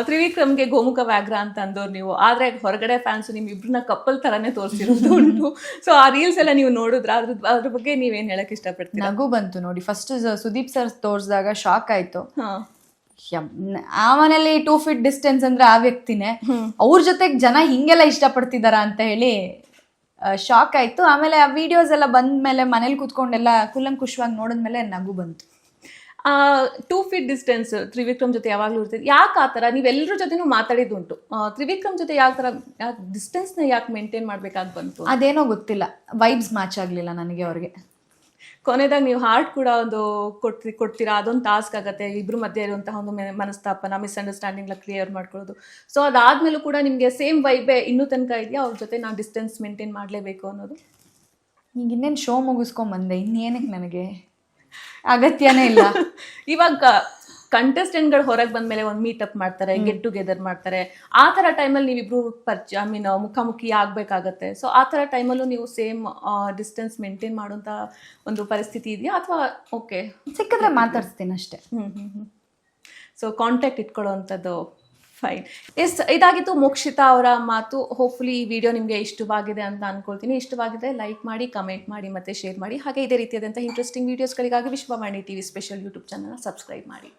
ತ್ರಿವಿಕ್ರಮ್ಗೆ ಗೋಮುಖ ವ್ಯಾಘ್ರ ಅಂತ ಅಂದವ್ರು ನೀವು, ಆದ್ರೆ ಹೊರಗಡೆ ಫ್ಯಾನ್ಸ್ ನಿಮ್ಮಿಬ್ರನ್ನ ಕಪ್ಪಲ್ ತರಾನೇ ತೋರಿಸಿರೋದು ಉಂಟು. ಸೊ ಆ ರೀಲ್ಸ್ ಎಲ್ಲ ನೀವು ನೋಡಿದ್ರ, ಅದ್ರ ಬಗ್ಗೆ ನೀವೇನ್ ಹೇಳಕ್ ಇಷ್ಟಪಡ್ತೀರಾ? ನಗು ಬಂತು ನೋಡಿ. ಫಸ್ಟ್ ಸುದೀಪ್ ಸರ್ ತೋರ್ಸಿದಾಗ ಶಾಕ್ ಆಯ್ತು. ಹಾ, ಆ ಮನೇಲಿ 2 feet ಡಿಸ್ಟೆನ್ಸ್ ಅಂದ್ರೆ ಆ ವ್ಯಕ್ತಿನೇ, ಅವ್ರ ಜೊತೆಗೆ ಜನ ಹಿಂಗೆಲ್ಲ ಇಷ್ಟಪಡ್ತಿದಾರ ಅಂತ ಹೇಳಿ ಶಾಕ್ ಆಯ್ತು. ಆಮೇಲೆ ಆ ವಿಡಿಯೋಸ್ ಎಲ್ಲ ಬಂದ್ಮೇಲೆ ಮನೇಲಿ ಕೂತ್ಕೊಂಡೆಲ್ಲ ಕುಲಂಕುಷವಾಗಿ ನೋಡಿದ್ಮೇಲೆ ನಗು ಬಂತು. 2 feet ಡಿಸ್ಟೆನ್ಸ್ ತ್ರಿವಿಕ್ರಮ್ ಜೊತೆ ಯಾವಾಗ್ಲೂ ಇರ್ತೀರಿ, ಯಾಕೆ ಆ ಥರ? ನೀವೆಲ್ಲರ ಜೊತೆನೂ ಮಾತಾಡಿದ್ದುಂಟು. ತ್ರಿವಿಕ್ರಮ್ ಜೊತೆ ಯಾವ ಥರ ಡಿಸ್ಟೆನ್ಸ್ನ ಯಾಕೆ ಮೇಂಟೈನ್ ಮಾಡ್ಬೇಕಾಗಿ ಬಂತು? ಅದೇನೋ ಗೊತ್ತಿಲ್ಲ, ವೈಬ್ಸ್ ಮ್ಯಾಚ್ ಆಗ್ಲಿಲ್ಲ ನನಗೆ ಅವ್ರಿಗೆ. ಕೊನೆದಾಗ ನೀವು ಹಾರ್ಟ್ ಕೂಡ ಒಂದು ಕೊಡ್ತೀರಾ, ಅದೊಂದು ಟಾಸ್ಕ್ ಆಗುತ್ತೆ. ಇಬ್ರು ಮಧ್ಯೆ ಇರುವಂತಹ ಒಂದು ಮನಸ್ತಾಪನ, ಮಿಸ್ಅಂಡರ್ಸ್ಟ್ಯಾಂಡಿಂಗ್ ಕ್ಲಿಯರ್ ಮಾಡ್ಕೊಳ್ಳೋದು. ಸೊ ಅದಾದ್ಮೇಲೂ ಕೂಡ ನಿಮಗೆ ಸೇಮ್ ವೈಬೇ ಇನ್ನೂ ತನಕ ಇದೆಯಾ ಅವ್ರ ಜೊತೆ? ನಾವು ಡಿಸ್ಟೆನ್ಸ್ ಮೇಂಟೈನ್ ಮಾಡಲೇಬೇಕು ಅನ್ನೋದು. ಈಗ ಇನ್ನೇನು ಶೋ ಮುಗಿಸ್ಕೊಂಡ್ ಬಂದೆ, ಇನ್ನೇನಕ್ಕೆ ನನಗೆ ಅಗತ್ಯನೇ ಇಲ್ಲ. ಇವಾಗ ಕಂಟೆಸ್ಟೆಂಟ್ಗಳು ಹೊರಗೆ ಬಂದ್ಮೇಲೆ ಒಂದು ಮೀಟಪ್ ಮಾಡ್ತಾರೆ, ಗೆಟ್ ಟುಗೆದರ್ ಮಾಡ್ತಾರೆ. ಆ ಥರ ಟೈಮಲ್ಲಿ ನೀವಿಬ್ರು ಮುಖಾಮುಖಿ ಆಗ್ಬೇಕಾಗತ್ತೆ. ಸೊ ಆ ಥರ ಟೈಮಲ್ಲೂ ನೀವು ಸೇಮ್ ಡಿಸ್ಟೆನ್ಸ್ ಮೇಂಟೈನ್ ಮಾಡುವಂಥ ಒಂದು ಪರಿಸ್ಥಿತಿ ಇದೆಯಾ, ಅಥವಾ ಓಕೆ ಸಿಕ್ಕಿದ್ರೆ ಮಾತಾಡ್ಸ್ತೀನಿ ಅಷ್ಟೇ? ಸೊ ಕಾಂಟ್ಯಾಕ್ಟ್ ಇಟ್ಕೊಳ್ಳೋವಂಥದ್ದು ಫೈನ್. ಇದಾಗಿತ್ತು ಮೋಕ್ಷಿತಾ ಅವರ ಮಾತು. ಹೋಪ್ಫುಲಿ ಈ ವಿಡಿಯೋ ನಿಮಗೆ ಇಷ್ಟವಾಗಿದೆ ಅಂತ ಅನ್ಕೊಳ್ತೀನಿ. ಇಷ್ಟವಾಗಿದೆ ಲೈಕ್ ಮಾಡಿ, ಕಮೆಂಟ್ ಮಾಡಿ ಮತ್ತು ಶೇರ್ ಮಾಡಿ. ಹಾಗೆ ಇದೇ ರೀತಿಯಾದಂಥ ಇಂಟ್ರೆಸ್ಟಿಂಗ್ ವೀಡಿಯೋಸ್ಗಳಿಗಾಗಿ ವಿಶ್ವವಾಣಿ TV ಸ್ಪೆಷಲ್ ಯೂಟ್ಯೂಬ್ ಚಾನಲ್ನ ಸಬ್ಸ್ಕ್ರೈಬ್ ಮಾಡಿ.